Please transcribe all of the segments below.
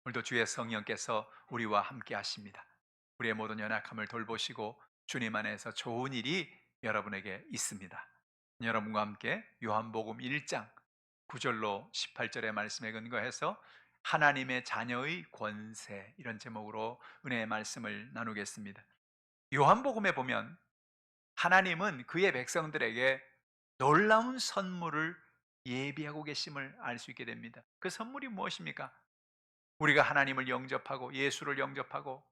오늘도 주의 성령께서 우리와 함께 하십니다. 우리의 모든 연약함을 돌보시고 주님 안에서 좋은 일이 여러분에게 있습니다. 여러분과 함께 요한복음 1장 9절로 18절의 말씀에 근거해서 하나님의 자녀의 권세, 이런 제목으로 은혜의 말씀을 나누겠습니다. 요한복음에 보면 하나님은 그의 백성들에게 놀라운 선물을 예비하고 계심을 알 수 있게 됩니다. 그 선물이 무엇입니까? 우리가 하나님을 영접하고 예수를 영접하고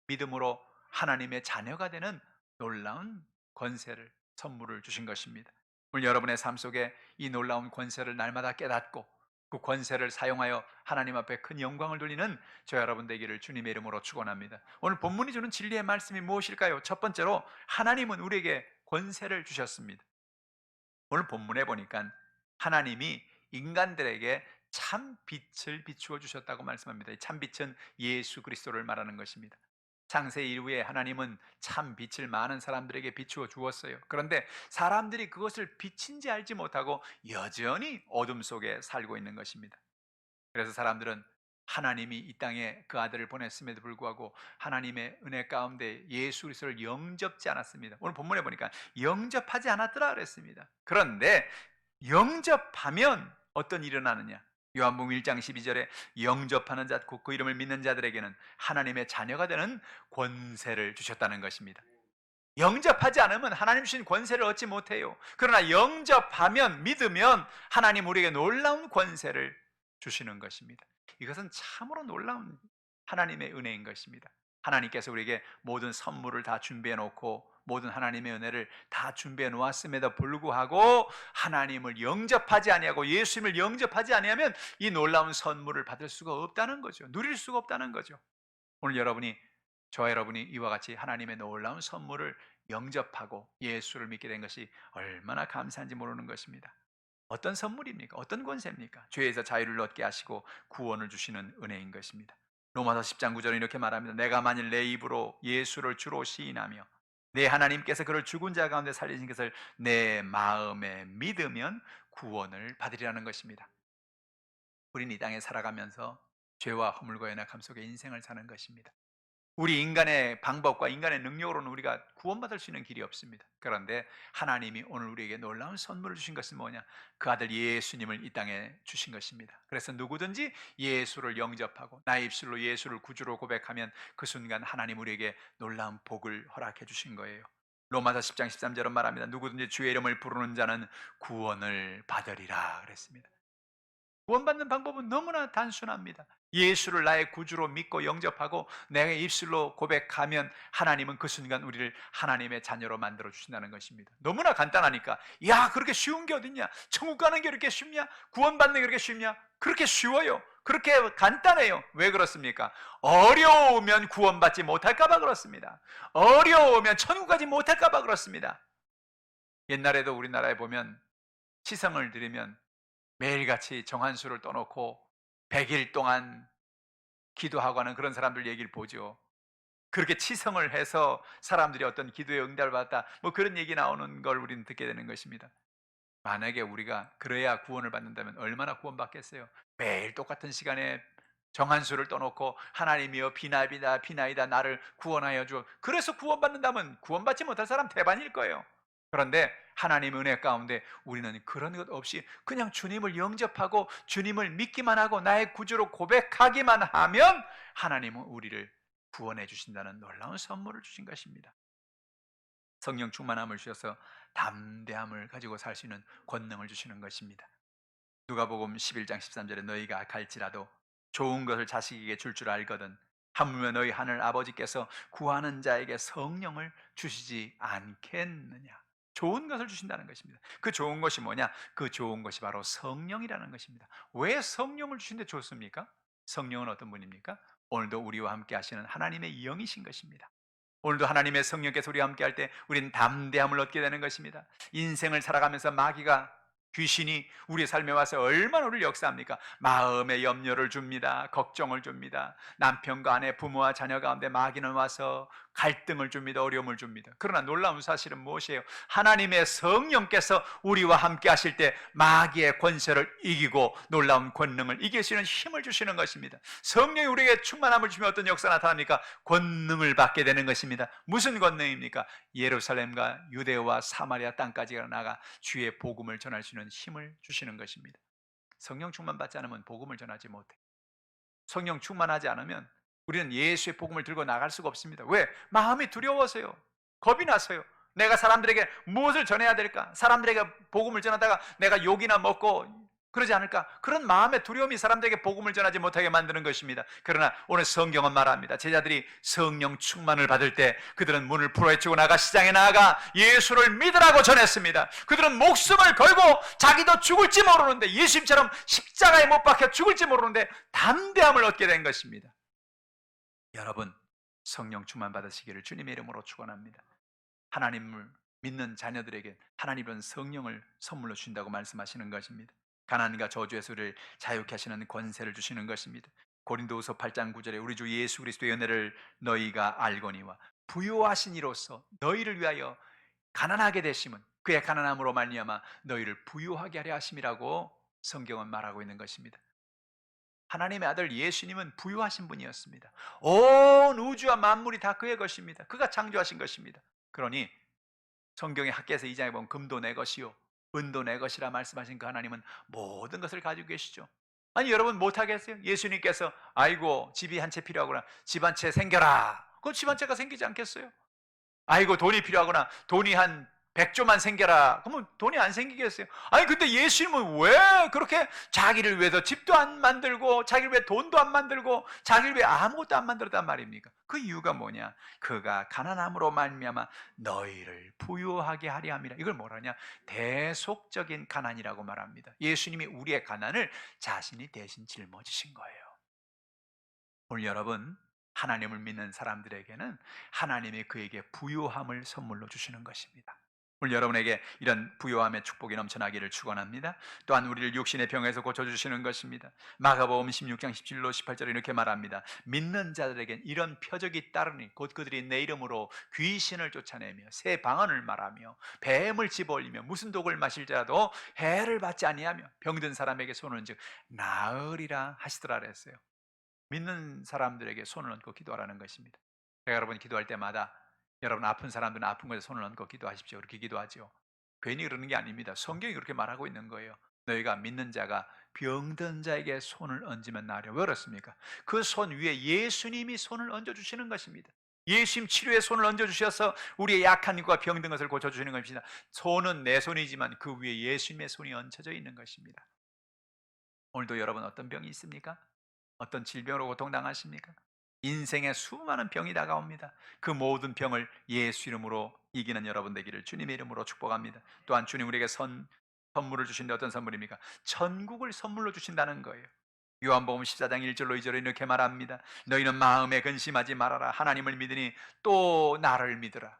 믿음으로 하나님의 자녀가 되는 놀라운 권세를, 선물을 주신 것입니다. 오늘 여러분의 삶 속에 이 놀라운 권세를 날마다 깨닫고 그 권세를 사용하여 하나님 앞에 큰 영광을 돌리는 저 여러분 되기를 주님의 이름으로 축원합니다. 오늘 본문이 주는 진리의 말씀이 무엇일까요? 첫 번째로 하나님은 우리에게 권세를 주셨습니다. 오늘 본문에 보니까 하나님이 인간들에게 참 빛을 비추어 주셨다고 말씀합니다. 이 참 빛은 예수 그리스도를 말하는 것입니다. 창세 이후에 하나님은 참 빛을 많은 사람들에게 비추어 주었어요. 그런데 사람들이 그것을 빛인지 알지 못하고 여전히 어둠 속에 살고 있는 것입니다. 그래서 사람들은 하나님이 이 땅에 그 아들을 보냈음에도 불구하고 하나님의 은혜 가운데 예수 그리스도를 영접지 않았습니다. 오늘 본문에 보니까 영접하지 않았더라 그랬습니다. 그런데 영접하면 어떤 일이 일어나느냐? 요한복음 1장 12절에 영접하는 자, 곧 그 이름을 믿는 자들에게는 하나님의 자녀가 되는 권세를 주셨다는 것입니다. 영접하지 않으면 하나님 주신 권세를 얻지 못해요. 그러나 영접하면, 믿으면 하나님 우리에게 놀라운 권세를 주시는 것입니다. 이것은 참으로 놀라운 하나님의 은혜인 것입니다. 하나님께서 우리에게 모든 선물을 다 준비해 놓고 모든 하나님의 은혜를 다 준비해 놓았음에도 불구하고 하나님을 영접하지 아니하고 예수님을 영접하지 아니하면 이 놀라운 선물을 받을 수가 없다는 거죠. 누릴 수가 없다는 거죠. 오늘 저와 여러분이 이와 같이 하나님의 놀라운 선물을 영접하고 예수를 믿게 된 것이 얼마나 감사한지 모르는 것입니다. 어떤 선물입니까? 어떤 권세입니까? 죄에서 자유를 얻게 하시고 구원을 주시는 은혜인 것입니다. 로마서 10장 9절은 이렇게 말합니다. 내가 만일 내 입으로 예수를 주로 시인하며 내 하나님께서 그를 죽은 자 가운데 살리신 것을 내 마음에 믿으면 구원을 받으리라는 것입니다. 우리는 이 땅에 살아가면서 죄와 허물과 연약함 속에 인생을 사는 것입니다. 우리 인간의 방법과 인간의 능력으로는 우리가 구원받을 수 있는 길이 없습니다. 그런데 하나님이 오늘 우리에게 놀라운 선물을 주신 것은 뭐냐? 그 아들 예수님을 이 땅에 주신 것입니다. 그래서 누구든지 예수를 영접하고 나의 입술로 예수를 구주로 고백하면 그 순간 하나님 우리에게 놀라운 복을 허락해 주신 거예요. 로마서 10장 13절은 말합니다. 누구든지 주의 이름을 부르는 자는 구원을 받으리라 그랬습니다. 구원받는 방법은 너무나 단순합니다. 예수를 나의 구주로 믿고 영접하고 내가 입술로 고백하면 하나님은 그 순간 우리를 하나님의 자녀로 만들어 주신다는 것입니다. 너무나 간단하니까 야 그렇게 쉬운 게 어딨냐? 천국 가는 게 그렇게 쉽냐? 구원받는 게 그렇게 쉽냐? 그렇게 쉬워요. 그렇게 간단해요. 왜 그렇습니까? 어려우면 구원받지 못할까 봐 그렇습니다. 어려우면 천국 가지 못할까 봐 그렇습니다. 옛날에도 우리나라에 보면 치성을 드리면 매일같이 정한수를 떠놓고 100일 동안 기도하고 하는 그런 사람들 얘기를 보죠. 그렇게 치성을 해서 사람들이 어떤 기도에 응답을 받았다, 뭐 그런 얘기 나오는 걸 우리는 듣게 되는 것입니다. 만약에 우리가 그래야 구원을 받는다면 얼마나 구원받겠어요? 매일 똑같은 시간에 정한수를 떠놓고 하나님이여 비나이다 비나이다 나를 구원하여 주, 그래서 구원받는다면 구원받지 못할 사람 대반일 거예요. 그런데 하나님의 은혜 가운데 우리는 그런 것 없이 그냥 주님을 영접하고 주님을 믿기만 하고 나의 구주로 고백하기만 하면 하나님은 우리를 구원해 주신다는 놀라운 선물을 주신 것입니다. 성령 충만함을 주셔서 담대함을 가지고 살 수 있는 권능을 주시는 것입니다. 누가복음 11장 13절에 너희가 갈지라도 좋은 것을 자식에게 줄 알거든 하물며 너희 하늘 아버지께서 구하는 자에게 성령을 주시지 않겠느냐. 좋은 것을 주신다는 것입니다. 그 좋은 것이 뭐냐? 그 좋은 것이 바로 성령이라는 것입니다. 왜 성령을 주신데 좋습니까? 성령은 어떤 분입니까? 오늘도 우리와 함께 하시는 하나님의 영이신 것입니다. 오늘도 하나님의 성령께서 우리와 함께 할 때 우리는 담대함을 얻게 되는 것입니다. 인생을 살아가면서 마귀가 귀신이 우리의 삶에 와서 얼마나 우리를 역사합니까? 마음에 염려를 줍니다. 걱정을 줍니다. 남편과 아내, 부모와 자녀 가운데 마귀는 와서 갈등을 줍니다. 어려움을 줍니다. 그러나 놀라운 사실은 무엇이에요? 하나님의 성령께서 우리와 함께 하실 때 마귀의 권세를 이기고 놀라운 권능을 이길 수 있는 힘을 주시는 것입니다. 성령이 우리에게 충만함을 주면 어떤 역사가 나타납니까? 권능을 받게 되는 것입니다. 무슨 권능입니까? 예루살렘과 유대와 사마리아 땅까지 나가 주의 복음을 전할 수 있는 힘을 주시는 것입니다. 성령 충만 받지 않으면 복음을 전하지 못해. 성령 충만하지 않으면 우리는 예수의 복음을 들고 나갈 수가 없습니다. 왜? 마음이 두려워서요. 겁이 나서요. 내가 사람들에게 무엇을 전해야 될까? 사람들에게 복음을 전하다가 내가 욕이나 먹고 그러지 않을까? 그런 마음의 두려움이 사람들에게 복음을 전하지 못하게 만드는 것입니다. 그러나 오늘 성경은 말합니다. 제자들이 성령 충만을 받을 때 그들은 문을 풀어헤치고 나가 시장에 나아가 예수를 믿으라고 전했습니다. 그들은 목숨을 걸고 자기도 죽을지 모르는데, 예수님처럼 십자가에 못 박혀 죽을지 모르는데 담대함을 얻게 된 것입니다. 여러분, 성령 충만 받으시기를 주님의 이름으로 축원합니다. 하나님을 믿는 자녀들에게 하나님은 성령을 선물로 주신다고 말씀하시는 것입니다. 가난과 저주에서 우리를 자유케 하시는 권세를 주시는 것입니다. 고린도후서 8장 9절에 우리 주 예수 그리스도의 은혜를 너희가 알거니와 부요하신 이로써 너희를 위하여 가난하게 되심은 그의 가난함으로 말미암아 너희를 부요하게 하려 하심이라고 성경은 말하고 있는 것입니다. 하나님의 아들 예수님은 부유하신 분이었습니다. 온 우주와 만물이 다 그의 것입니다. 그가 창조하신 것입니다. 그러니 성경의 학개서 2장에 보면 금도 내 것이요 은도 내 것이라 말씀하신 그 하나님은 모든 것을 가지고 계시죠. 아니 여러분 못하겠어요? 예수님께서 아이고 집이 한 채 필요하구나, 집 한 채 생겨라. 그럼 집 한 채가 생기지 않겠어요? 아이고 돈이 필요하구나, 돈이 한 100조만 생겨라. 그러면 돈이 안 생기겠어요? 아니 근데 예수님은 왜 그렇게 자기를 위해서 집도 안 만들고 자기를 위해 돈도 안 만들고 자기를 위해 아무것도 안 만들었단 말입니까? 그 이유가 뭐냐? 그가 가난함으로 말미암아 너희를 부유하게 하려 함이라. 이걸 뭐라냐? 대속적인 가난이라고 말합니다. 예수님이 우리의 가난을 자신이 대신 짊어지신 거예요. 오늘 여러분, 하나님을 믿는 사람들에게는 하나님이 그에게 부유함을 선물로 주시는 것입니다. 오늘 여러분에게 이런 부유함의 축복이 넘쳐나기를 축원합니다. 또한 우리를 육신의 병에서 고쳐주시는 것입니다. 마가복음 16장 17로 18절에 이렇게 말합니다. 믿는 자들에겐 이런 표적이 따르니 곧 그들이 내 이름으로 귀신을 쫓아내며 새 방언을 말하며 뱀을 집어올리며 무슨 독을 마실지라도 해를 받지 아니하며 병든 사람에게 손을 얹어 나으리라 하시더라 그랬어요. 믿는 사람들에게 손을 얹고 기도하라는 것입니다. 제가 여러분 기도할 때마다 여러분 아픈 사람들은 아픈 것에 손을 얹고 기도하십시오. 그렇게 기도하죠. 괜히 그러는 게 아닙니다. 성경이 그렇게 말하고 있는 거예요. 너희가 믿는 자가 병든 자에게 손을 얹으면 나으려. 왜 그렇습니까? 그 손 위에 예수님이 손을 얹어주시는 것입니다. 예수님 치료에 손을 얹어주셔서 우리의 약한 것과 병든 것을 고쳐주시는 것입니다. 손은 내 손이지만 그 위에 예수님의 손이 얹혀져 있는 것입니다. 오늘도 여러분 어떤 병이 있습니까? 어떤 질병으로 고통당하십니까? 인생에 수많은 병이 다가옵니다. 그 모든 병을 예수 이름으로 이기는 여러분 되기를 주님의 이름으로 축복합니다. 또한 주님 우리에게 선물을 주신데 어떤 선물입니까? 천국을 선물로 주신다는 거예요. 요한복음 14장 1절로 2절에 이렇게 말합니다. 너희는 마음에 근심하지 말아라. 하나님을 믿으니 또 나를 믿으라.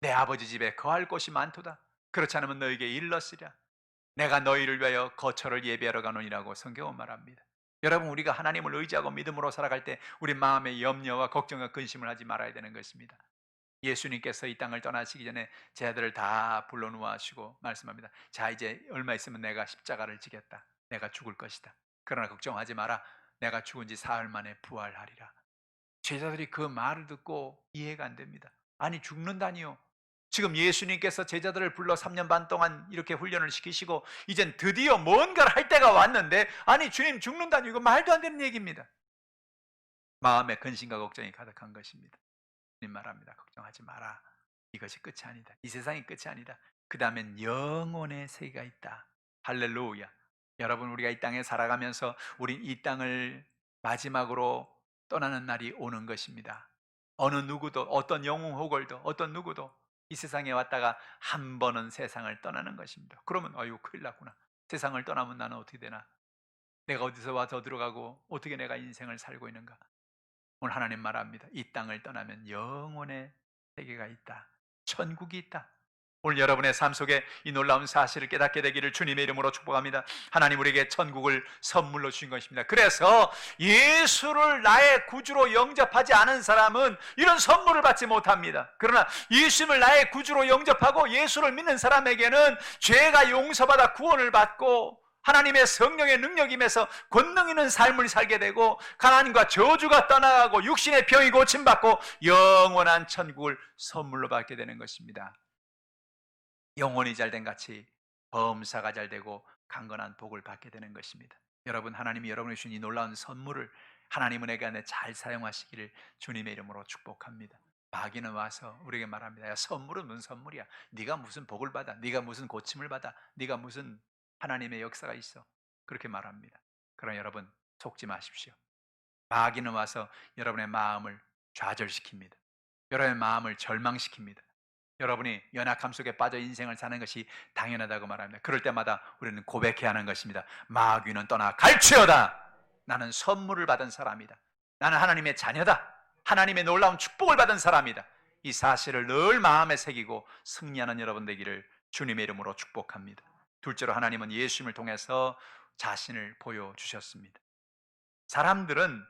내 아버지 집에 거할 곳이 많도다. 그렇지 않으면 너희에게 일렀으랴. 내가 너희를 위하여 거처를 예비하러 가노니라고 성경은 말합니다. 여러분, 우리가 하나님을 의지하고 믿음으로 살아갈 때 우리 마음에 염려와 걱정과 근심을 하지 말아야 되는 것입니다. 예수님께서 이 땅을 떠나시기 전에 제 아들을 다 불러놓으시고 말씀합니다. 자, 이제 얼마 있으면 내가 십자가를 지겠다. 내가 죽을 것이다. 그러나 걱정하지 마라. 내가 죽은 지 사흘 만에 부활하리라. 제자들이 그 말을 듣고 이해가 안 됩니다. 아니 죽는다니요? 지금 예수님께서 제자들을 불러 3년 반 동안 이렇게 훈련을 시키시고 이젠 드디어 뭔가를 할 때가 왔는데 아니 주님 죽는다니, 이거 말도 안 되는 얘기입니다. 마음에 근심과 걱정이 가득한 것입니다. 주님 말합니다. 걱정하지 마라. 이것이 끝이 아니다. 이 세상이 끝이 아니다. 그 다음엔 영혼의 세계가 있다. 할렐루야. 여러분, 우리가 이 땅에 살아가면서 우린 이 땅을 마지막으로 떠나는 날이 오는 것입니다. 어느 누구도, 어떤 영웅 호걸도, 어떤 누구도 이 세상에 왔다가 한 번은 세상을 떠나는 것입니다. 그러면 아유 큰일 났구나. 세상을 떠나면 나는 어떻게 되나? 내가 어디서 와서 들어가고 어떻게 내가 인생을 살고 있는가? 오늘 하나님 말합니다. 이 땅을 떠나면 영혼의 세계가 있다. 천국이 있다. 오늘 여러분의 삶 속에 이 놀라운 사실을 깨닫게 되기를 주님의 이름으로 축복합니다. 하나님 우리에게 천국을 선물로 주신 것입니다. 그래서 예수를 나의 구주로 영접하지 않은 사람은 이런 선물을 받지 못합니다. 그러나 예수님을 나의 구주로 영접하고 예수를 믿는 사람에게는 죄가 용서받아 구원을 받고 하나님의 성령의 능력이 임해서 권능 있는 삶을 살게 되고 하나님과 저주가 떠나가고 육신의 병이 고침받고 영원한 천국을 선물로 받게 되는 것입니다. 영혼이 잘된 같이 범사가 잘되고 강건한 복을 받게 되는 것입니다. 여러분, 하나님이 여러분에게 주신 이 놀라운 선물을 하나님 은혜가 안에 잘 사용하시기를 주님의 이름으로 축복합니다. 마귀는 와서 우리에게 말합니다. 야, 선물은 무슨 선물이야? 네가 무슨 복을 받아? 네가 무슨 고침을 받아? 네가 무슨 하나님의 역사가 있어? 그렇게 말합니다. 그러나 여러분, 속지 마십시오. 마귀는 와서 여러분의 마음을 좌절시킵니다. 여러분의 마음을 절망시킵니다. 여러분이 연약함 속에 빠져 인생을 사는 것이 당연하다고 말합니다. 그럴 때마다 우리는 고백해야 하는 것입니다. 마귀는 떠나 갈지어다. 나는 선물을 받은 사람이다. 나는 하나님의 자녀다. 하나님의 놀라운 축복을 받은 사람이다. 이 사실을 늘 마음에 새기고 승리하는 여러분 되기를 주님의 이름으로 축복합니다. 둘째로 하나님은 예수님을 통해서 자신을 보여주셨습니다. 사람들은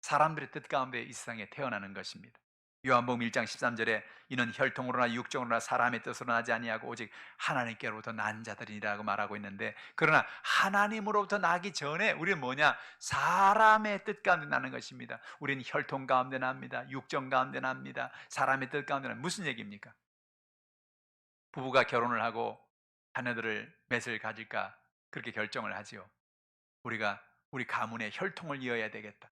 사람들의 뜻 가운데 이 세상에 태어나는 것입니다. 요한복음 1장 13절에 이는 혈통으로나 육정으로나 사람의 뜻으로 나지 아니하고 오직 하나님께로부터 난 자들이라고 말하고 있는데, 그러나 하나님으로부터 나기 전에 우리는 뭐냐? 사람의 뜻 가운데 나는 것입니다. 우리는 혈통 가운데 납니다. 육정 가운데 납니다. 사람의 뜻 가운데 납니다. 무슨 얘기입니까? 부부가 결혼을 하고 자녀들을 몇을 가질까 그렇게 결정을 하지요. 우리 가문의 혈통을 이어야 되겠다.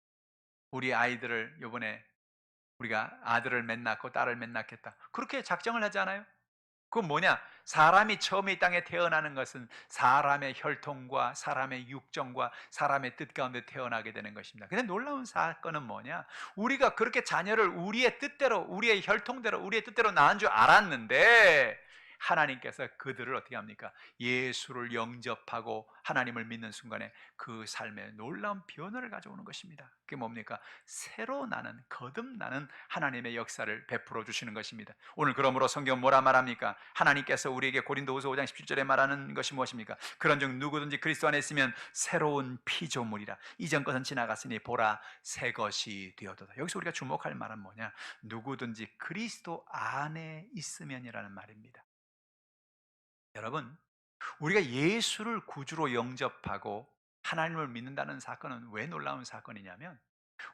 우리 아이들을 이번에 우리가 아들을 맺 낳고 딸을 맺 낳겠다. 그렇게 작정을 하지 않아요? 그건 뭐냐? 사람이 처음에 이 땅에 태어나는 것은 사람의 혈통과 사람의 육정과 사람의 뜻 가운데 태어나게 되는 것입니다. 근데 놀라운 사건은 뭐냐? 우리가 그렇게 자녀를 우리의 뜻대로, 우리의 혈통대로, 우리의 뜻대로 낳은 줄 알았는데 하나님께서 그들을 어떻게 합니까? 예수를 영접하고 하나님을 믿는 순간에 그 삶에 놀라운 변화를 가져오는 것입니다. 그게 뭡니까? 새로 나는, 거듭나는 하나님의 역사를 베풀어 주시는 것입니다. 오늘 그러므로 성경은 뭐라 말합니까? 하나님께서 우리에게 고린도후서 5장 17절에 말하는 것이 무엇입니까? 그런즉 누구든지 그리스도 안에 있으면 새로운 피조물이라. 이전 것은 지나갔으니 보라 새 것이 되었도다. 여기서 우리가 주목할 말은 뭐냐? 누구든지 그리스도 안에 있으면이라는 말입니다. 여러분, 우리가 예수를 구주로 영접하고 하나님을 믿는다는 사건은 왜 놀라운 사건이냐면,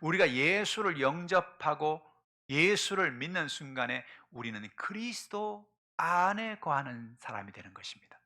우리가 예수를 영접하고 예수를 믿는 순간에 우리는 그리스도 안에 거하는 사람이 되는 것입니다.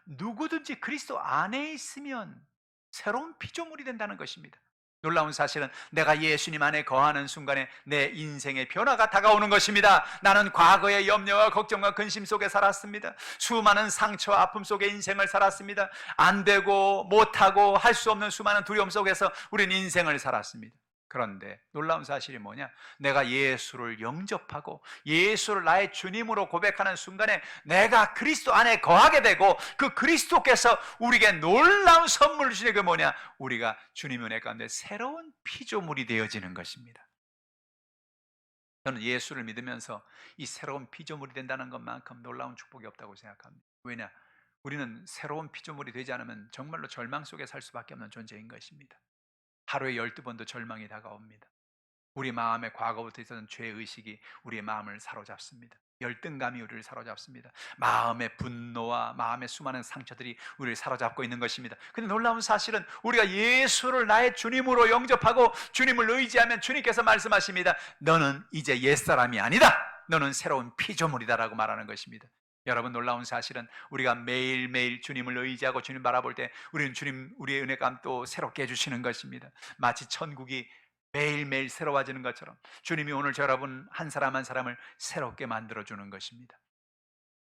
누구든지 그리스도 안에 있으면 새로운 피조물이 된다는 것입니다. 놀라운 사실은 내가 예수님 안에 거하는 순간에 내 인생의 변화가 다가오는 것입니다. 나는 과거의 염려와 걱정과 근심 속에 살았습니다. 수많은 상처와 아픔 속에 인생을 살았습니다. 안 되고 못하고 할 수 없는 수많은 두려움 속에서 우리는 인생을 살았습니다. 그런데 놀라운 사실이 뭐냐? 내가 예수를 영접하고 예수를 나의 주님으로 고백하는 순간에 내가 그리스도 안에 거하게 되고 그 그리스도께서 우리에게 놀라운 선물을 주시는 게 뭐냐? 우리가 주님의 은혜 가운데 새로운 피조물이 되어지는 것입니다. 저는 예수를 믿으면서 이 새로운 피조물이 된다는 것만큼 놀라운 축복이 없다고 생각합니다. 왜냐? 우리는 새로운 피조물이 되지 않으면 정말로 절망 속에 살 수밖에 없는 존재인 것입니다. 하루에 12번도 절망이 다가옵니다. 우리 마음에 과거부터 있었던 죄의식이 우리의 마음을 사로잡습니다. 열등감이 우리를 사로잡습니다. 마음의 분노와 마음의 수많은 상처들이 우리를 사로잡고 있는 것입니다. 근데 놀라운 사실은 우리가 예수를 나의 주님으로 영접하고 주님을 의지하면 주님께서 말씀하십니다. 너는 이제 옛사람이 아니다. 너는 새로운 피조물이다라고 말하는 것입니다. 여러분, 놀라운 사실은 우리가 매일매일 주님을 의지하고 주님 바라볼 때 우리는 주님, 우리의 은혜감 또 새롭게 해주시는 것입니다. 마치 천국이 매일매일 새로워지는 것처럼 주님이 오늘 여러분 한 사람 한 사람을 새롭게 만들어주는 것입니다.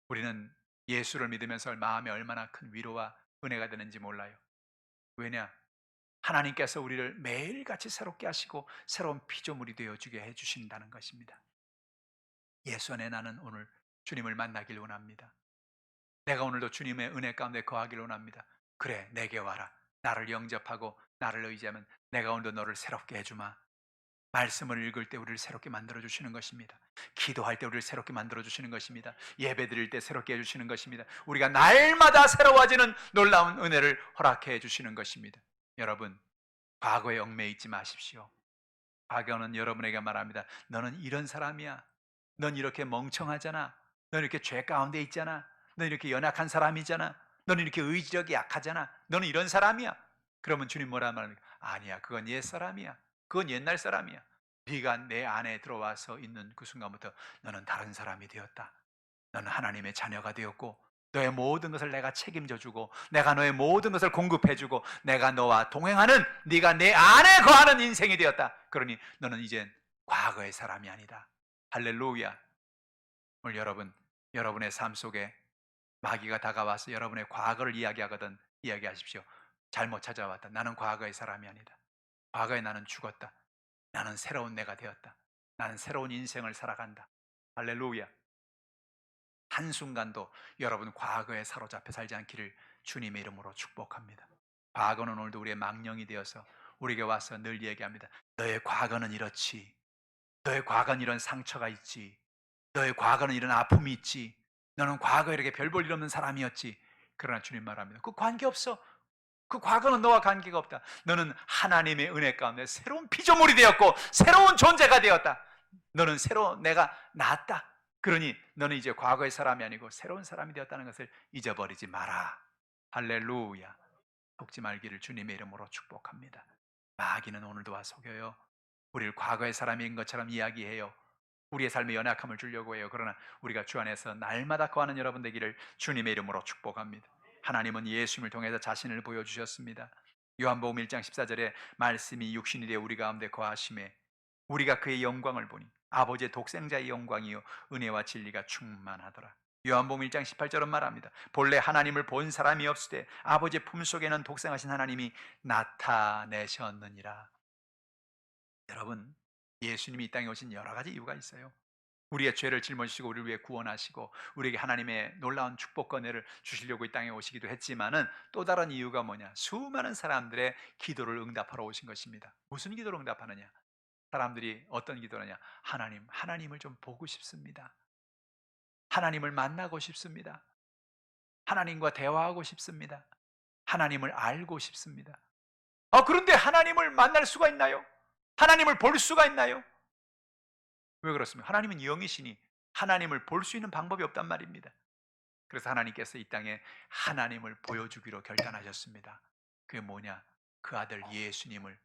우리는 예수를 믿으면서 마음에 얼마나 큰 위로와 은혜가 되는지 몰라요. 왜냐? 하나님께서 우리를 매일같이 새롭게 하시고 새로운 피조물이 되어주게 해주신다는 것입니다. 예수 안에 나는 오늘 주님을 만나길 원합니다. 내가 오늘도 주님의 은혜 가운데 거하길 원합니다. 그래, 내게 와라. 나를 영접하고 나를 의지하면 내가 오늘도 너를 새롭게 해주마. 말씀을 읽을 때 우리를 새롭게 만들어 주시는 것입니다. 기도할 때 우리를 새롭게 만들어 주시는 것입니다. 예배 드릴 때 새롭게 해 주시는 것입니다. 우리가 날마다 새로워지는 놀라운 은혜를 허락해 주시는 것입니다. 여러분, 과거에 얽매여 있지 마십시오. 과거는 여러분에게 말합니다. 너는 이런 사람이야. 넌 이렇게 멍청하잖아. 넌 이렇게 죄 가운데 있잖아. 넌 이렇게 연약한 사람이잖아. 너는 이렇게 의지력이 약하잖아. 너는 이런 사람이야. 그러면 주님 뭐라 말합니까? 아니야, 그건 옛 사람이야. 그건 옛날 사람이야. 네가 내 안에 들어와서 있는 그 순간부터 너는 다른 사람이 되었다. 너는 하나님의 자녀가 되었고 너의 모든 것을 내가 책임져 주고 내가 너의 모든 것을 공급해 주고 내가 너와 동행하는, 네가 내 안에 거하는 인생이 되었다. 그러니 너는 이젠 과거의 사람이 아니다. 할렐루야. 오늘 여러분의 삶 속에 마귀가 다가와서 여러분의 과거를 이야기하거든 이야기하십시오. 잘못 찾아왔다. 나는 과거의 사람이 아니다. 과거에 나는 죽었다. 나는 새로운 내가 되었다. 나는 새로운 인생을 살아간다. 할렐루야. 한순간도 여러분 과거에 사로잡혀 살지 않기를 주님의 이름으로 축복합니다. 과거는 오늘도 우리의 망령이 되어서 우리에게 와서 늘 얘기합니다. 너의 과거는 이렇지. 너의 과거는 이런 상처가 있지. 너의 과거는 이런 아픔이 있지. 너는 과거에 이렇게 별 볼 일 없는 사람이었지. 그러나 주님 말합니다. 그 관계없어. 그 과거는 너와 관계가 없다. 너는 하나님의 은혜 가운데 새로운 피조물이 되었고 새로운 존재가 되었다. 너는 새로운 내가 낫다. 그러니 너는 이제 과거의 사람이 아니고 새로운 사람이 되었다는 것을 잊어버리지 마라. 할렐루야. 속지 말기를 주님의 이름으로 축복합니다. 마귀는 오늘도 와 속여요. 우리를 과거의 사람인 것처럼 이야기해요. 우리의 삶에 연약함을 주려고 해요. 그러나 우리가 주 안에서 날마다 거하는 여러분 되기를 주님의 이름으로 축복합니다. 하나님은 예수님을 통해서 자신을 보여주셨습니다. 요한복음 1장 14절에 말씀이 육신이 되어 우리 가운데 거하심에 우리가 그의 영광을 보니 아버지의 독생자의 영광이요 은혜와 진리가 충만하더라. 요한복음 1장 18절은 말합니다. 본래 하나님을 본 사람이 없을 때 아버지의 품속에는 독생하신 하나님이 나타내셨느니라. 여러분, 예수님이 이 땅에 오신 여러 가지 이유가 있어요. 우리의 죄를 짊어지시고 우리를 위해 구원하시고 우리에게 하나님의 놀라운 축복과 은혜를 주시려고 이 땅에 오시기도 했지만은 또 다른 이유가 뭐냐? 수많은 사람들의 기도를 응답하러 오신 것입니다. 무슨 기도를 응답하느냐? 사람들이 어떤 기도를 하냐? 하나님을 좀 보고 싶습니다. 하나님을 만나고 싶습니다. 하나님과 대화하고 싶습니다. 하나님을 알고 싶습니다. 그런데 하나님을 만날 수가 있나요? 하나님을 볼 수가 있나요? 왜 그렇습니까? 하나님은 영이시니 하나님을 볼 수 있는 방법이 없단 말입니다. 그래서 하나님께서 이 땅에 하나님을 보여주기로 결단하셨습니다. 그게 뭐냐? 그 아들 예수님을,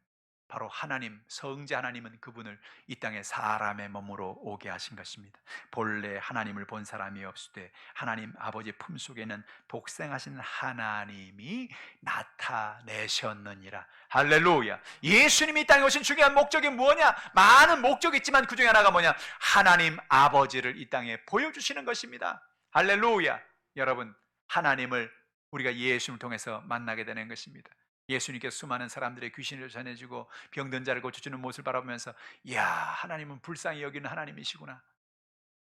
바로 하나님, 성자 하나님은 그분을 이 땅에 사람의 몸으로 오게 하신 것입니다. 본래 하나님을 본 사람이 없을 때 하나님 아버지 품속에는 독생하신 하나님이 나타내셨느니라. 할렐루야. 예수님이 이 땅에 오신 중요한 목적이 뭐냐? 많은 목적이 있지만 그 중에 하나가 뭐냐? 하나님 아버지를 이 땅에 보여주시는 것입니다. 할렐루야. 여러분, 하나님을 우리가 예수님을 통해서 만나게 되는 것입니다. 예수님께서 수많은 사람들의 귀신을 전해주고 병든 자를 고쳐주는 모습을 바라보면서, 이야, 하나님은 불쌍히 여기는 하나님이시구나.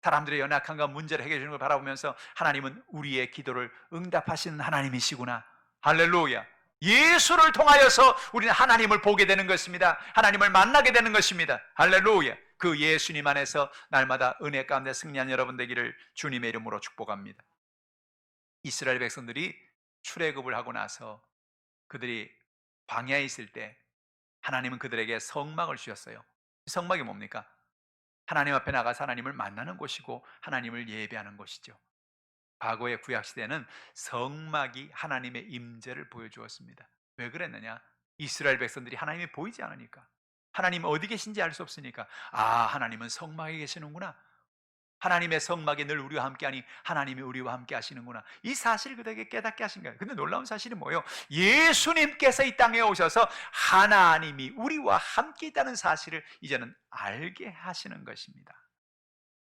사람들의 연약함과 문제를 해결해 주는 걸 바라보면서 하나님은 우리의 기도를 응답하시는 하나님이시구나. 할렐루야. 예수를 통하여서 우리는 하나님을 보게 되는 것입니다. 하나님을 만나게 되는 것입니다. 할렐루야. 그 예수님 안에서 날마다 은혜 가운데 승리한 여러분 되기를 주님의 이름으로 축복합니다. 이스라엘 백성들이 출애굽을 하고 나서 그들이 광야에 있을 때 하나님은 그들에게 성막을 주셨어요. 성막이 뭡니까? 하나님 앞에 나가서 하나님을 만나는 곳이고 하나님을 예배하는 곳이죠. 과거의 구약시대는 성막이 하나님의 임재를 보여주었습니다. 왜 그랬느냐? 이스라엘 백성들이 하나님이 보이지 않으니까, 하나님 어디 계신지 알 수 없으니까, 하나님은 성막에 계시는구나, 하나님의 성막이 늘 우리와 함께하니 하나님이 우리와 함께 하시는구나, 이 사실을 그들에게 깨닫게 하신 거예요. 근데 놀라운 사실이 뭐예요? 예수님께서 이 땅에 오셔서 하나님이 우리와 함께 있다는 사실을 이제는 알게 하시는 것입니다.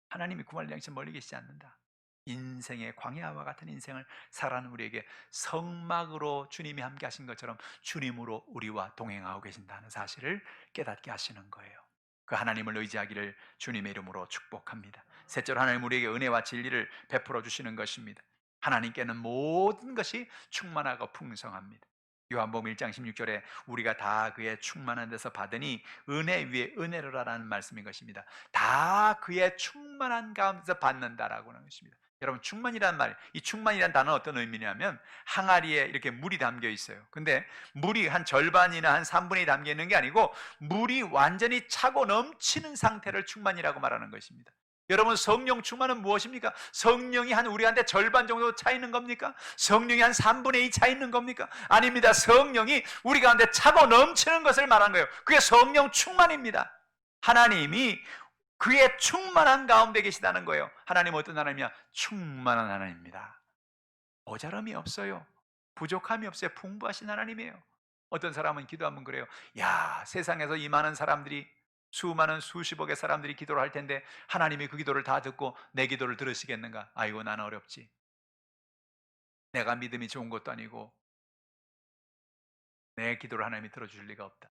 하나님이 구원을 향해서 멀리 계시지 않는다. 인생의 광야와 같은 인생을 살아가는 우리에게 성막으로 주님이 함께 하신 것처럼 주님으로 우리와 동행하고 계신다는 사실을 깨닫게 하시는 거예요. 그 하나님을 의지하기를 주님의 이름으로 축복합니다. 셋째로, 하나님 우리에게 은혜와 진리를 베풀어 주시는 것입니다. 하나님께는 모든 것이 충만하고 풍성합니다. 요한복음 1장 16절에 우리가 다 그의 충만한 데서 받으니 은혜 위에 은혜를 하라는 말씀인 것입니다. 다 그의 충만한 가운데서 받는다라고 하는 것입니다. 여러분, 충만이라는 말, 이 충만이라는 단어는 어떤 의미냐면 항아리에 이렇게 물이 담겨 있어요. 근데 물이 한 절반이나 한 3분의 2 담겨 있는 게 아니고 물이 완전히 차고 넘치는 상태를 충만이라고 말하는 것입니다. 여러분, 성령 충만은 무엇입니까? 성령이 한 우리한테 절반 정도 차 있는 겁니까? 성령이 한 3분의 2 차 있는 겁니까? 아닙니다. 성령이 우리 가운데 차고 넘치는 것을 말한 거예요. 그게 성령 충만입니다. 하나님이 그의 충만한 가운데 계시다는 거예요. 하나님은 어떤 하나님이냐? 충만한 하나님입니다. 모자람이 없어요. 부족함이 없어요. 풍부하신 하나님이에요. 어떤 사람은 기도하면 그래요. 야, 세상에서 이 많은 사람들이, 수많은 수십억의 사람들이 기도를 할 텐데 하나님이 그 기도를 다 듣고 내 기도를 들으시겠는가? 아이고, 나는 어렵지. 내가 믿음이 좋은 것도 아니고 내 기도를 하나님이 들어주실 리가 없다.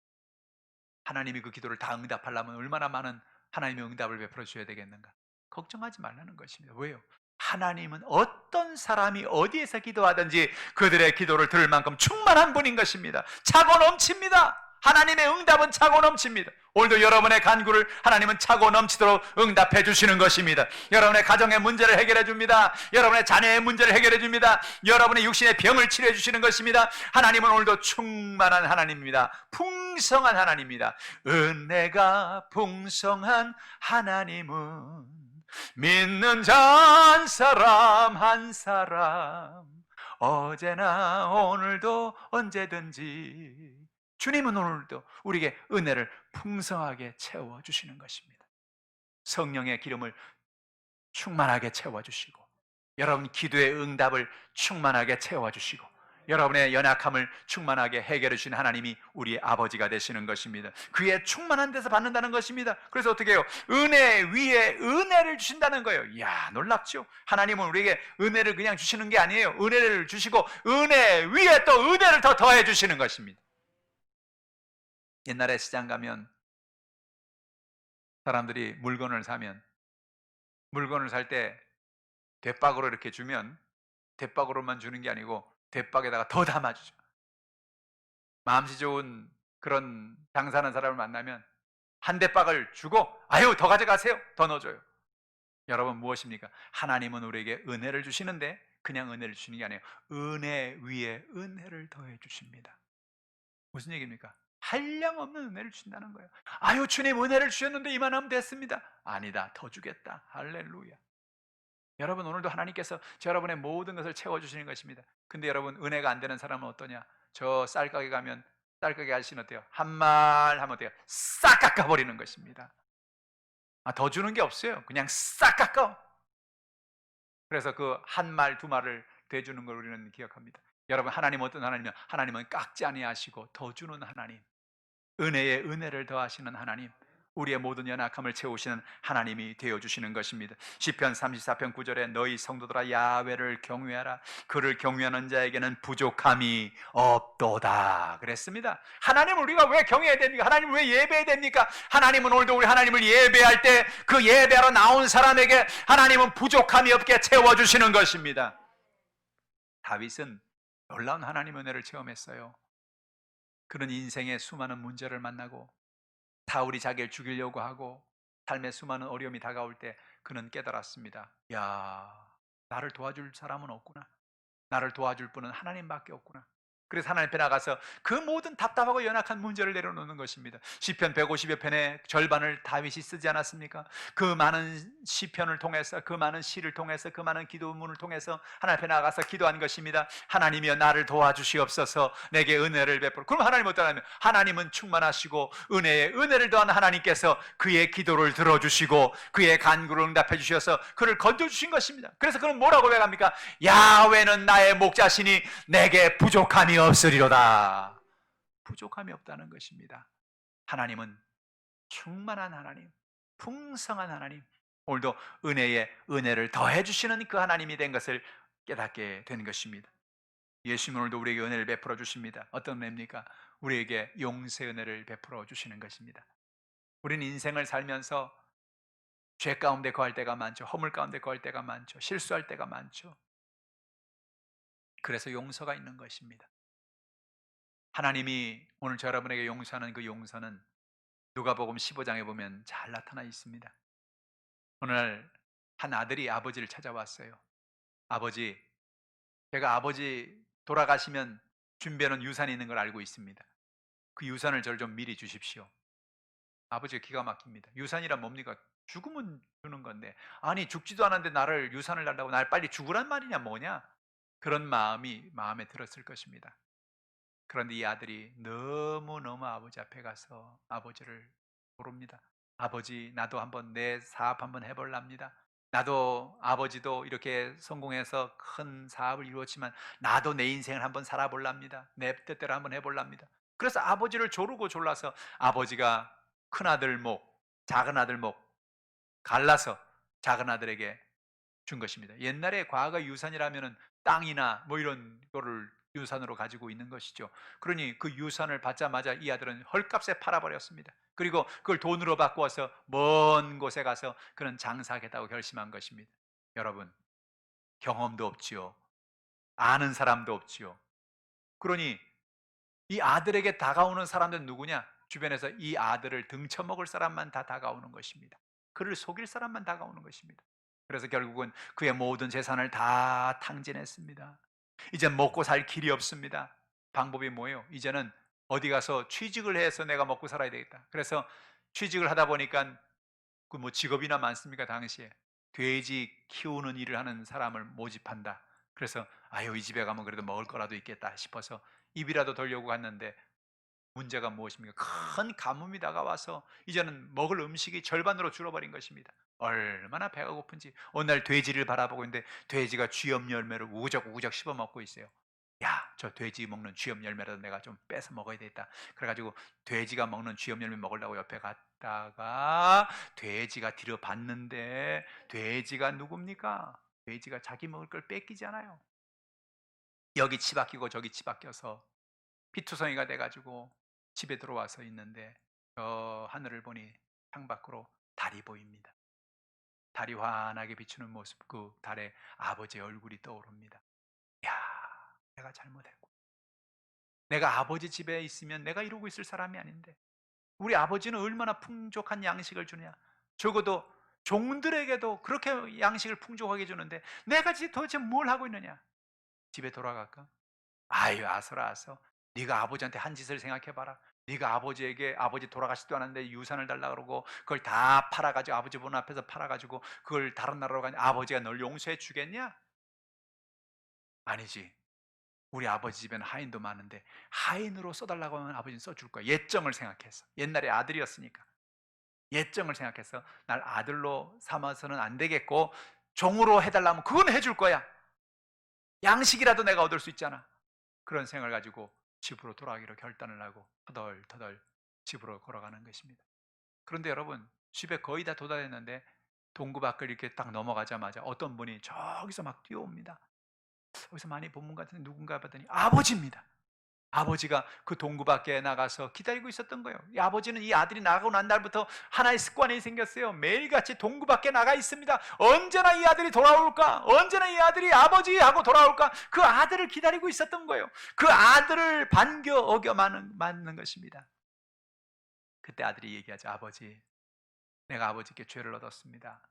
하나님이 그 기도를 다 응답하려면 얼마나 많은 하나님의 응답을 베풀어 주셔야 되겠는가? 걱정하지 말라는 것입니다. 왜요? 하나님은 어떤 사람이 어디에서 기도하든지 그들의 기도를 들을 만큼 충만한 분인 것입니다. 차고 넘칩니다. 하나님의 응답은 차고 넘칩니다. 오늘도 여러분의 간구를 하나님은 차고 넘치도록 응답해 주시는 것입니다. 여러분의 가정의 문제를 해결해 줍니다. 여러분의 자녀의 문제를 해결해 줍니다. 여러분의 육신의 병을 치료해 주시는 것입니다. 하나님은 오늘도 충만한 하나님입니다. 풍성한 하나님입니다. 은혜가 풍성한 하나님은 믿는 자 한 사람 한 사람 어제나 오늘도 언제든지 주님은 오늘도 우리에게 은혜를 풍성하게 채워주시는 것입니다. 성령의 기름을 충만하게 채워주시고 여러분 기도의 응답을 충만하게 채워주시고 여러분의 연약함을 충만하게 해결해 주신 하나님이 우리의 아버지가 되시는 것입니다. 그의 충만한 데서 받는다는 것입니다. 그래서 어떻게 해요? 은혜 위에 은혜를 주신다는 거예요. 이야, 놀랍죠? 하나님은 우리에게 은혜를 그냥 주시는 게 아니에요. 은혜를 주시고 은혜 위에 또 은혜를 더 더해 주시는 것입니다. 옛날에 시장 가면 사람들이 물건을 사면 물건을 살 때 대박으로 이렇게 주면 대박으로만 주는 게 아니고 대박에다가 더 담아주죠. 마음씨 좋은 그런 장사하는 사람을 만나면 한 대박을 주고 아유 더 가져가세요. 더 넣어줘요. 여러분 무엇입니까? 하나님은 우리에게 은혜를 주시는데 그냥 은혜를 주시는 게 아니에요. 은혜 위에 은혜를 더해 주십니다. 무슨 얘기입니까? 한량없는 은혜를 주신다는 거예요. 아유 주님 은혜를 주셨는데 이만하면 됐습니다. 아니다. 더 주겠다. 할렐루야. 여러분 오늘도 하나님께서 여러분의 모든 것을 채워주시는 것입니다. 근데 여러분 은혜가 안 되는 사람은 어떠냐? 저 쌀가게 가면 쌀가게 아저씨는 어때요? 한 말 하면 어때요? 싹 깎아버리는 것입니다. 더 주는 게 없어요. 그냥 싹 깎아. 그래서 그 한 말 두 말을 대주는 걸 우리는 기억합니다. 여러분 하나님은 어떤 하나님이냐? 하나님은 깎지 아니하시고 더 주는 하나님, 은혜에 은혜를 더하시는 하나님, 우리의 모든 연약함을 채우시는 하나님이 되어주시는 것입니다. 시편 34편 9절에 너희 성도들아 야훼를 경외하라. 그를 경외하는 자에게는 부족함이 없도다 그랬습니다. 하나님을 우리가 왜 경외해야 됩니까? 하나님을 왜 예배해야 됩니까? 하나님은 오늘도 우리 하나님을 예배할 때 그 예배하러 나온 사람에게 하나님은 부족함이 없게 채워주시는 것입니다. 다윗은 놀라운 하나님의 은혜를 체험했어요. 그런 인생의 수많은 문제를 만나고 사울이 자기를 죽이려고 하고 삶의 수많은 어려움이 다가올 때 그는 깨달았습니다. 야, 나를 도와줄 사람은 없구나. 나를 도와줄 분은 하나님밖에 없구나. 그래서 하나님 앞에 나가서 그 모든 답답하고 연약한 문제를 내려놓는 것입니다. 시편 150여 편의 절반을 다윗이 쓰지 않았습니까? 그 많은 시편을 통해서 그 많은 시를 통해서 그 많은 기도문을 통해서 하나님 앞에 나가서 기도한 것입니다. 하나님이여 나를 도와주시옵소서 내게 은혜를 베풀어. 그럼 하나님은 어떤 하나님? 하나님은 충만하시고 은혜에 은혜를 더한 하나님께서 그의 기도를 들어주시고 그의 간구를 응답해 주셔서 그를 건져주신 것입니다. 그래서 그는 뭐라고 고백합니까? 야훼는 나의 목자시니 내게 부족함이 없으리로다. 부족함이 없다는 것입니다. 하나님은 충만한 하나님, 풍성한 하나님, 오늘도 은혜에 은혜를 더해 주시는 그 하나님이 된 것을 깨닫게 된 것입니다. 예수님은 오늘도 우리에게 은혜를 베풀어 주십니다. 어떤 은혜입니까? 우리에게 용서 은혜를 베풀어 주시는 것입니다. 우리는 인생을 살면서 죄 가운데 거할 때가 많죠. 허물 가운데 거할 때가 많죠. 실수할 때가 많죠. 그래서 용서가 있는 것입니다. 하나님이 오늘 저 여러분에게 용서하는 그 용서는 누가복음 15장에 보면 잘 나타나 있습니다. 오늘 한 아들이 아버지를 찾아왔어요. 아버지, 제가 아버지 돌아가시면 준비하는 유산이 있는 걸 알고 있습니다. 그 유산을 저를 좀 미리 주십시오. 아버지가 기가 막힙니다. 유산이란 뭡니까? 죽으면 주는 건데, 아니 죽지도 않았는데 나를 유산을 달라고 날 빨리 죽으란 말이냐 뭐냐? 그런 마음이 마음에 들었을 것입니다. 그런데 이 아들이 너무너무 아버지 앞에 가서 아버지를 부릅니다. 아버지, 나도 한번 내 사업 한번 해볼랍니다. 나도 아버지도 이렇게 성공해서 큰 사업을 이루었지만 나도 내 인생을 한번 살아볼랍니다. 내 뜻대로 한번 해볼랍니다. 그래서 아버지를 조르고 졸라서 아버지가 큰 아들 목, 작은 아들 목 갈라서 작은 아들에게 준 것입니다. 옛날에 과거 유산이라면은 땅이나 뭐 이런 거를 유산으로 가지고 있는 것이죠. 그러니 그 유산을 받자마자 이 아들은 헐값에 팔아버렸습니다. 그리고 그걸 돈으로 바꾸어서 먼 곳에 가서 그는 장사하겠다고 결심한 것입니다. 여러분, 경험도 없지요. 아는 사람도 없지요. 그러니 이 아들에게 다가오는 사람들은 누구냐? 주변에서 이 아들을 등쳐먹을 사람만 다 다가오는 것입니다. 그를 속일 사람만 다가오는 것입니다. 그래서 결국은 그의 모든 재산을 다 탕진했습니다. 이제 먹고 살 길이 없습니다. 방법이 뭐예요? 이제는 어디 가서 취직을 해서 내가 먹고 살아야 되겠다. 그래서 취직을 하다 보니까 그 뭐 직업이나 많습니까? 당시에 돼지 키우는 일을 하는 사람을 모집한다. 그래서 아유, 이 집에 가면 그래도 먹을 거라도 있겠다 싶어서 입이라도 돌려고 갔는데 문제가 무엇입니까? 큰 가뭄이 다가와서 이제는 먹을 음식이 절반으로 줄어버린 것입니다. 얼마나 배가 고픈지 어느 날 돼지를 바라보고 있는데 돼지가 쥐염 열매를 우적우적 씹어 먹고 있어요. 야, 저 돼지 먹는 쥐염 열매라도 내가 좀 뺏어 먹어야 되겠다. 그래가지고 돼지가 먹는 쥐염 열매 먹으려고 옆에 갔다가 돼지가 뒤로 봤는데 돼지가 누굽니까? 돼지가 자기 먹을 걸 뺏기잖아요. 여기 치바뀌고 저기 치바뀌어서 피투성이가 돼가지고 집에 들어와서 있는데 저 하늘을 보니 창밖으로 달이 보입니다. 달이 환하게 비추는 모습, 그 달에 아버지의 얼굴이 떠오릅니다. 야, 내가 잘못했고 내가 아버지 집에 있으면 내가 이러고 있을 사람이 아닌데 우리 아버지는 얼마나 풍족한 양식을 주냐. 적어도 종들에게도 그렇게 양식을 풍족하게 주는데 내가 도대체 뭘 하고 있느냐. 집에 돌아갈까? 아유, 아서라 아서. 네가 아버지한테 한 짓을 생각해봐라. 네가 아버지에게 아버지 돌아가시지도 않았는데 유산을 달라 그러고 그걸 다 팔아가지고 아버지 분 앞에서 팔아가지고 그걸 다른 나라로 가니 아버지가 널 용서해 주겠냐? 아니지. 우리 아버지 집에는 하인도 많은데 하인으로 써달라고 하면 아버지는 써줄 거야. 예정을 생각해서. 옛날에 아들이었으니까. 예정을 생각해서 날 아들로 삼아서는 안 되겠고 종으로 해달라면 그건 해줄 거야. 양식이라도 내가 얻을 수 있잖아. 그런 생각을 가지고 집으로 돌아가기로 결단을 하고 터덜터덜 집으로 걸어가는 것입니다. 그런데 여러분, 집에 거의 다 도달했는데 동구 밖을 이렇게 딱 넘어가자마자 어떤 분이 저기서 막 뛰어옵니다. 어디서 많이 본 분 같은데 누군가 봤더니 아버지입니다. 아버지가 그 동구 밖에 나가서 기다리고 있었던 거예요. 이 아버지는 이 아들이 나가고 난 날부터 하나의 습관이 생겼어요. 매일같이 동구 밖에 나가 있습니다. 언제나 이 아들이 돌아올까? 언제나 이 아들이 아버지하고 돌아올까? 그 아들을 기다리고 있었던 거예요. 그 아들을 반겨 어겨 맞는 것입니다. 그때 아들이 얘기하죠. 아버지, 내가 아버지께 죄를 얻었습니다.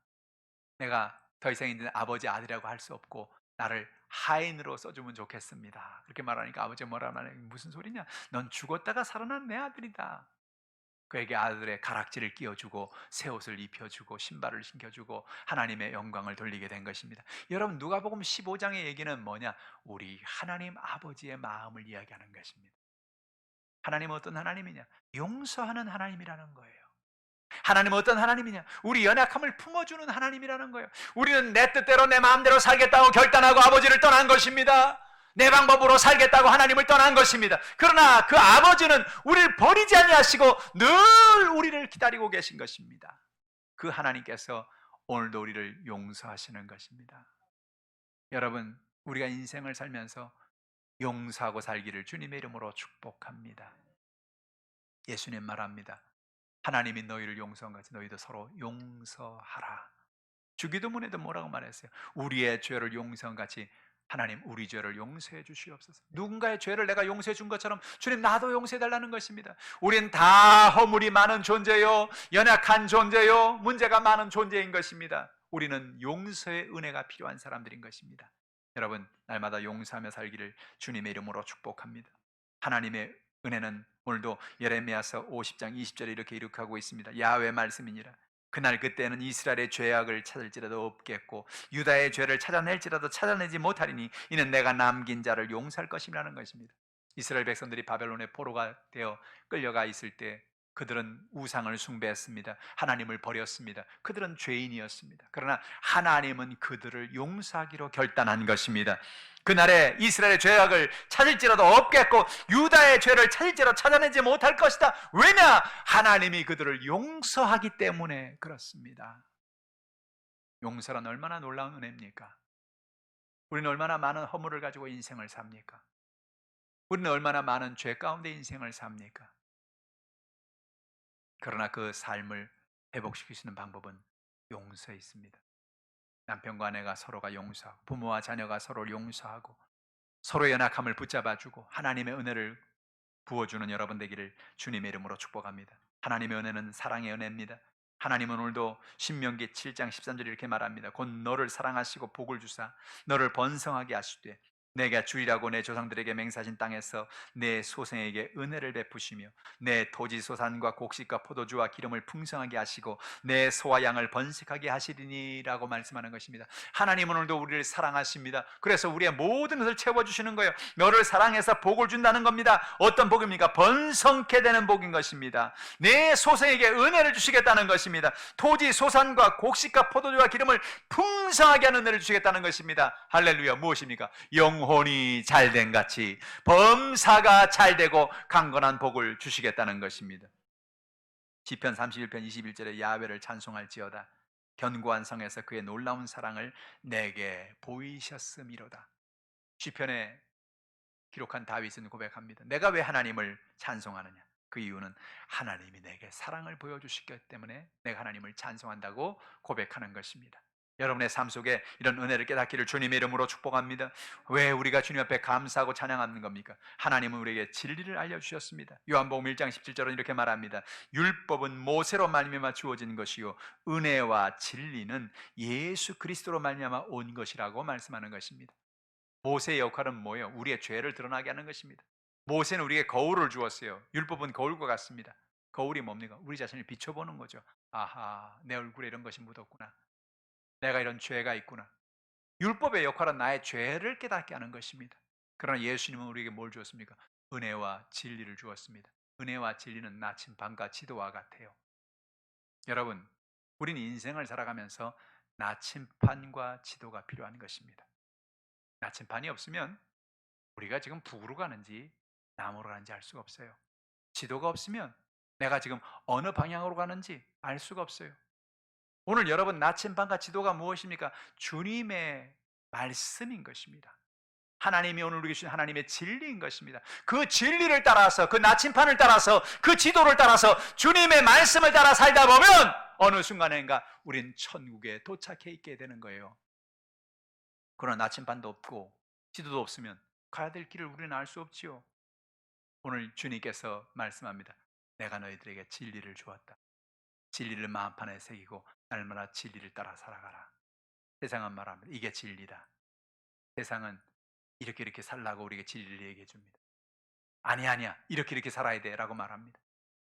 내가 더 이상 이제 아버지 아들이라고 할 수 없고 나를 하인으로 써주면 좋겠습니다. 그렇게 말하니까 아버지가 뭐라 말해? 무슨 소리냐? 넌 죽었다가 살아난 내 아들이다. 그에게 아들의 가락지를 끼워주고 새 옷을 입혀주고 신발을 신겨주고 하나님의 영광을 돌리게 된 것입니다. 여러분, 누가복음 15장의 얘기는 뭐냐? 우리 하나님 아버지의 마음을 이야기하는 것입니다. 하나님은 어떤 하나님이냐? 용서하는 하나님이라는 거예요. 하나님은 어떤 하나님이냐? 우리 연약함을 품어주는 하나님이라는 거예요. 우리는 내 뜻대로 내 마음대로 살겠다고 결단하고 아버지를 떠난 것입니다. 내 방법으로 살겠다고 하나님을 떠난 것입니다. 그러나 그 아버지는 우리를 버리지 아니하시고 늘 우리를 기다리고 계신 것입니다. 그 하나님께서 오늘도 우리를 용서하시는 것입니다. 여러분, 우리가 인생을 살면서 용서하고 살기를 주님의 이름으로 축복합니다. 예수님 말합니다. 하나님이 너희를 용서한 같이 너희도 서로 용서하라. 주기도문에도 뭐라고 말했어요? 우리의 죄를 용서한 같이 하나님 우리 죄를 용서해 주시옵소서. 누군가의 죄를 내가 용서해 준 것처럼 주님 나도 용서해 달라는 것입니다. 우린 다 허물이 많은 존재요, 연약한 존재요, 문제가 많은 존재인 것입니다. 우리는 용서의 은혜가 필요한 사람들인 것입니다. 여러분, 날마다 용서하며 살기를 주님의 이름으로 축복합니다. 하나님의 은혜는 오늘도 예레미야서 50장 20절에 이렇게 기록하고 있습니다. 야훼 말씀이니라. 그날 그때는 이스라엘의 죄악을 찾을지라도 없겠고 유다의 죄를 찾아낼지라도 찾아내지 못하리니 이는 내가 남긴 자를 용서할 것이라는 것입니다. 이스라엘 백성들이 바벨론의 포로가 되어 끌려가 있을 때 그들은 우상을 숭배했습니다. 하나님을 버렸습니다. 그들은 죄인이었습니다. 그러나 하나님은 그들을 용서하기로 결단한 것입니다. 그날에 이스라엘의 죄악을 찾을지라도 없겠고 유다의 죄를 찾을지라도 찾아내지 못할 것이다. 왜냐? 하나님이 그들을 용서하기 때문에 그렇습니다. 용서란 얼마나 놀라운 은혜입니까? 우리는 얼마나 많은 허물을 가지고 인생을 삽니까? 우리는 얼마나 많은 죄 가운데 인생을 삽니까? 그러나 그 삶을 회복시킬 수 있는 방법은 용서에 있습니다. 남편과 아내가 서로가 용서하고 부모와 자녀가 서로를 용서하고 서로의 연약함을 붙잡아주고 하나님의 은혜를 부어주는 여러분 되기를 주님의 이름으로 축복합니다. 하나님의 은혜는 사랑의 은혜입니다. 하나님은 오늘도 신명기 7장 13절 이렇게 말합니다. 곧 너를 사랑하시고 복을 주사 너를 번성하게 하시되 내가 주리라고 내 조상들에게 맹세하신 땅에서 내 소생에게 은혜를 베푸시며 내 토지 소산과 곡식과 포도주와 기름을 풍성하게 하시고 내 소와 양을 번식하게 하시리니라고 말씀하는 것입니다. 하나님은 오늘도 우리를 사랑하십니다. 그래서 우리의 모든 것을 채워주시는 거예요. 너를 사랑해서 복을 준다는 겁니다. 어떤 복입니까? 번성케 되는 복인 것입니다. 내 소생에게 은혜를 주시겠다는 것입니다. 토지 소산과 곡식과 포도주와 기름을 풍성하게 하는 은혜를 주시겠다는 것입니다. 할렐루야. 무엇입니까? 영혼이 잘된 같이 범사가 잘되고 강건한 복을 주시겠다는 것입니다. 시편 31편 21절에 야훼를 찬송할지어다. 견고한 성에서 그의 놀라운 사랑을 내게 보이셨음이로다. 시편에 기록한 다윗은 고백합니다. 내가 왜 하나님을 찬송하느냐? 그 이유는 하나님이 내게 사랑을 보여주시기 때문에 내가 하나님을 찬송한다고 고백하는 것입니다. 여러분의 삶 속에 이런 은혜를 깨닫기를 주님의 이름으로 축복합니다. 왜 우리가 주님 앞에 감사하고 찬양하는 겁니까? 하나님은 우리에게 진리를 알려주셨습니다. 요한복음 1장 17절은 이렇게 말합니다. 율법은 모세로 말미암아 주어진 것이요 은혜와 진리는 예수 그리스도로 말미암아 온 것이라고 말씀하는 것입니다. 모세의 역할은 뭐예요? 우리의 죄를 드러나게 하는 것입니다. 모세는 우리에게 거울을 주었어요. 율법은 거울과 같습니다. 거울이 뭡니까? 우리 자신을 비춰보는 거죠. 아하, 내 얼굴에 이런 것이 묻었구나. 내가 이런 죄가 있구나. 율법의 역할은 나의 죄를 깨닫게 하는 것입니다. 그러나 예수님은 우리에게 뭘 주었습니까? 은혜와 진리를 주었습니다. 은혜와 진리는 나침반과 지도와 같아요. 여러분, 우리는 인생을 살아가면서 나침반과 지도가 필요한 것입니다. 나침반이 없으면 우리가 지금 북으로 가는지 남으로 가는지 알 수가 없어요. 지도가 없으면 내가 지금 어느 방향으로 가는지 알 수가 없어요. 오늘 여러분 나침반과 지도가 무엇입니까? 주님의 말씀인 것입니다. 하나님이 오늘 우리에게 주신 하나님의 진리인 것입니다. 그 진리를 따라서 그 나침반을 따라서 그 지도를 따라서 주님의 말씀을 따라 살다 보면 어느 순간인가 우린 천국에 도착해 있게 되는 거예요. 그러나 나침반도 없고 지도도 없으면 가야 될 길을 우리는 알 수 없지요. 오늘 주님께서 말씀합니다. 내가 너희들에게 진리를 주었다. 진리를 마음판에 새기고 날마다 진리를 따라 살아가라. 세상은 말합니다. 이게 진리다. 세상은 이렇게 살라고 우리에게 진리를 얘기해 줍니다. 아니야 이렇게 살아야 돼 라고 말합니다.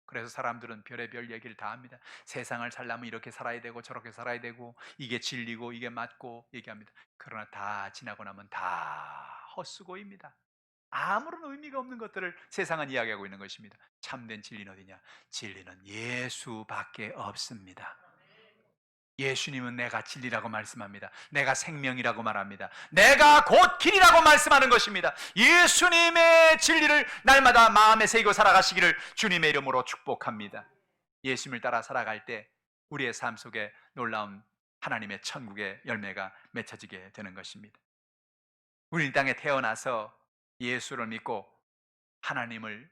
그래서 사람들은 별의별 얘기를 다 합니다. 세상을 살려면 이렇게 살아야 되고 저렇게 살아야 되고 이게 진리고 이게 맞고 얘기합니다. 그러나 다 지나고 나면 다 헛수고입니다. 아무런 의미가 없는 것들을 세상은 이야기하고 있는 것입니다. 참된 진리는 어디냐? 진리는 예수밖에 없습니다. 예수님은 내가 진리라고 말씀합니다. 내가 생명이라고 말합니다. 내가 곧 길이라고 말씀하는 것입니다. 예수님의 진리를 날마다 마음에 새기고 살아가시기를 주님의 이름으로 축복합니다. 예수님을 따라 살아갈 때 우리의 삶 속에 놀라운 하나님의 천국의 열매가 맺혀지게 되는 것입니다. 우리 이 땅에 태어나서 예수를 믿고 하나님을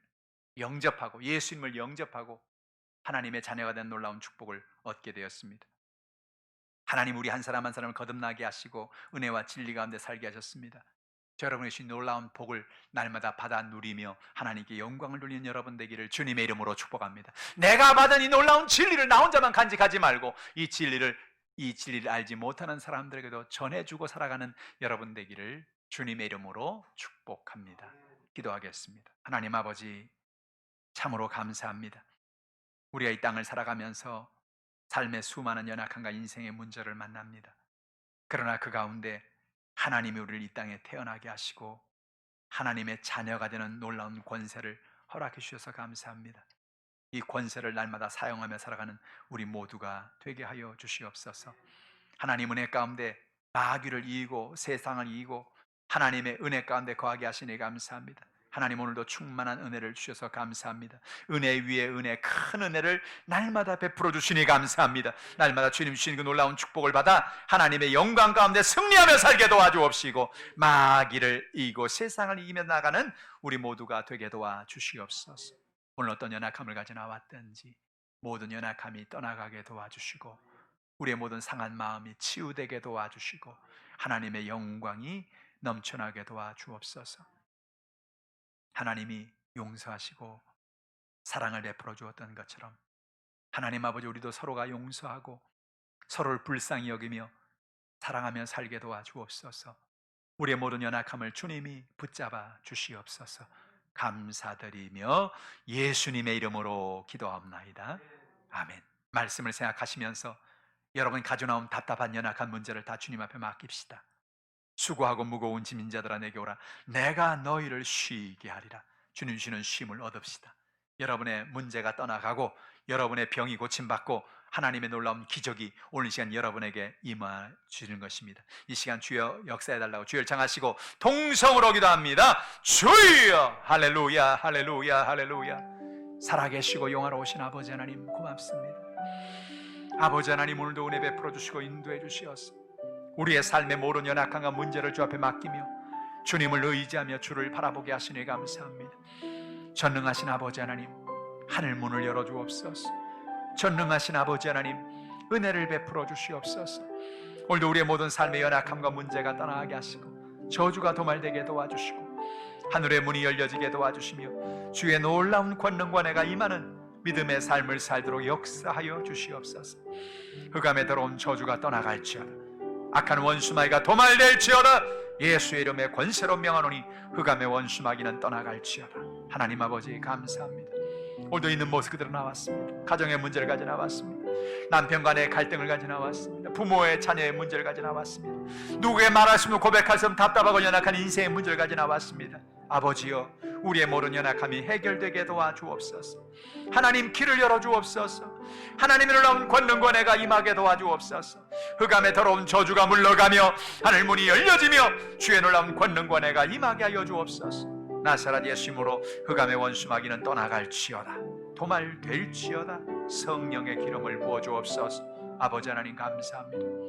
영접하고 예수님을 영접하고 하나님의 자녀가 된 놀라운 축복을 얻게 되었습니다. 하나님 우리 한 사람 한 사람을 거듭나게 하시고 은혜와 진리 가운데 살게 하셨습니다. 저 여러분의 주신 놀라운 복을 날마다 받아 누리며 하나님께 영광을 돌리는 여러분 되기를 주님의 이름으로 축복합니다. 내가 받은 이 놀라운 진리를 나 혼자만 간직하지 말고 이 진리를 알지 못하는 사람들에게도 전해주고 살아가는 여러분 되기를 주님의 이름으로 축복합니다. 기도하겠습니다. 하나님 아버지, 참으로 감사합니다. 우리가 이 땅을 살아가면서 삶의 수많은 연약함과 인생의 문제를 만납니다. 그러나 그 가운데 하나님이 우리를 이 땅에 태어나게 하시고 하나님의 자녀가 되는 놀라운 권세를 허락해 주셔서 감사합니다. 이 권세를 날마다 사용하며 살아가는 우리 모두가 되게 하여 주시옵소서. 하나님 은혜 가운데 마귀를 이기고 세상을 이기고 하나님의 은혜 가운데 거하게 하시니 감사합니다. 하나님 오늘도 충만한 은혜를 주셔서 감사합니다. 은혜 위에 은혜, 큰 은혜를 날마다 베풀어 주시니 감사합니다. 날마다 주님 주시는 그 놀라운 축복을 받아 하나님의 영광 가운데 승리하며 살게 도와주옵시고 마귀를 이기고 세상을 이기며 나가는 우리 모두가 되게 도와주시옵소서. 오늘 어떤 연약함을 가져 나왔든지 모든 연약함이 떠나가게 도와주시고 우리의 모든 상한 마음이 치유되게 도와주시고 하나님의 영광이 넘쳐나게 도와주옵소서. 하나님이 용서하시고 사랑을 베풀어 주었던 것처럼 하나님 아버지, 우리도 서로가 용서하고 서로를 불쌍히 여기며 사랑하며 살게 도와주옵소서. 우리의 모든 연약함을 주님이 붙잡아 주시옵소서. 감사드리며 예수님의 이름으로 기도하옵나이다. 아멘. 말씀을 생각하시면서 여러분 가져 나온 답답한 연약한 문제를 다 주님 앞에 맡깁시다. 수고하고 무거운 짐진 자들아 내게 오라. 내가 너희를 쉬게 하리라. 주님 주시는 쉼을 얻읍시다. 여러분의 문제가 떠나가고 여러분의 병이 고침받고 하나님의 놀라운 기적이 오늘 시간 여러분에게 임하시는 것입니다. 이 시간 주여 역사해달라고 주여를 청하시고 통성으로 기도합니다. 주여! 할렐루야, 할렐루야, 할렐루야. 살아계시고 영화로우신 아버지 하나님 고맙습니다. 아버지 하나님, 오늘도 은혜 베풀어 주시고 인도해 주시옵소서. 우리의 삶의 모든 연약함과 문제를 주 앞에 맡기며 주님을 의지하며 주를 바라보게 하시니 감사합니다. 전능하신 아버지 하나님, 하늘 문을 열어주옵소서. 전능하신 아버지 하나님, 은혜를 베풀어 주시옵소서. 오늘도 우리의 모든 삶의 연약함과 문제가 떠나게 하시고 저주가 도말되게 도와주시고 하늘의 문이 열려지게 도와주시며 주의 놀라운 권능과 은혜가 임하는 믿음의 삶을 살도록 역사하여 주시옵소서. 흑암에 들어온 저주가 떠나갈지어다. 악한 원수마귀가 도말될지어다. 예수의 이름의 권세로 명하노니 흑암의 원수마귀는 떠나갈지어다. 하나님 아버지 감사합니다. 오늘도 있는 모습 그대로 나왔습니다. 가정의 문제를 가져 나왔습니다. 남편간의 갈등을 가져 나왔습니다. 부모의 자녀의 문제를 가져 나왔습니다. 누구에게 말할 수 없는 고백할 수 없는 답답하고 연약한 인생의 문제를 가져 나왔습니다. 아버지여, 우리의 모든 연약함이 해결되게 도와주옵소서. 하나님 길을 열어주옵소서. 하나님의 놀라운 권능과 은혜가 임하게 도와주옵소서. 흑암에 더러운 저주가 물러가며 하늘 문이 열려지며 주의 놀라운 권능과 은혜가 임하게 하여 주옵소서. 나사렛 예수님으로 흑암의 원수마귀는 떠나갈지어다. 도말될지어다. 성령의 기름을 부어주옵소서. 아버지 하나님 감사합니다.